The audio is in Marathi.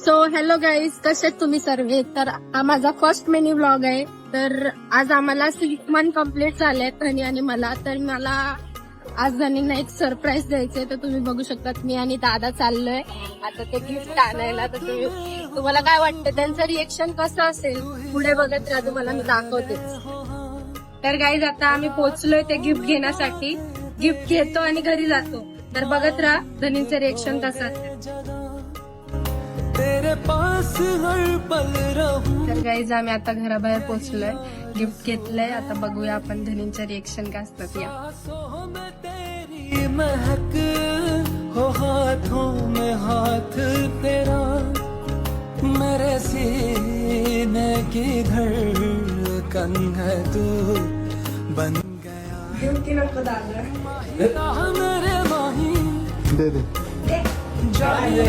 सो हॅलो गाईज, कसे तुम्ही सर्वे. तर हा माझा फर्स्ट मिनी व्लॉग आहे. तर आज आम्हाला 6 मंथ कम्प्लीट झालेत धनी आणि मला. तर मला आज धनींना एक सरप्राईज द्यायचंय. तर तुम्ही बघू शकतात मी आणि दादा चाललोय आता ते गिफ्ट आणायला. तर तुम्हाला काय वाटतं, त्यांचं रिएक्शन कसं असेल पुढे बघत राहा, तुम्हाला मी दाखवते. तर गाईज आता आम्ही पोहोचलोय ते गिफ्ट घेण्यासाठी. गिफ्ट घेतो आणि घरी जातो. तर बघत राहा धनींचं रिएक्शन कसं असेल. तर गाईज आम्ही आता घराबाहेर पोहोचलोय, गिफ्ट घेतलंय. आता बघूया आपण धनींचं रिएक्शन काय असतात. या महक हो हाथों में हाथ तेरा, मेरे सीने की धड़कन है तू बन गया. गिफ्ट नको दादा, मेरे माही दे दे. जाने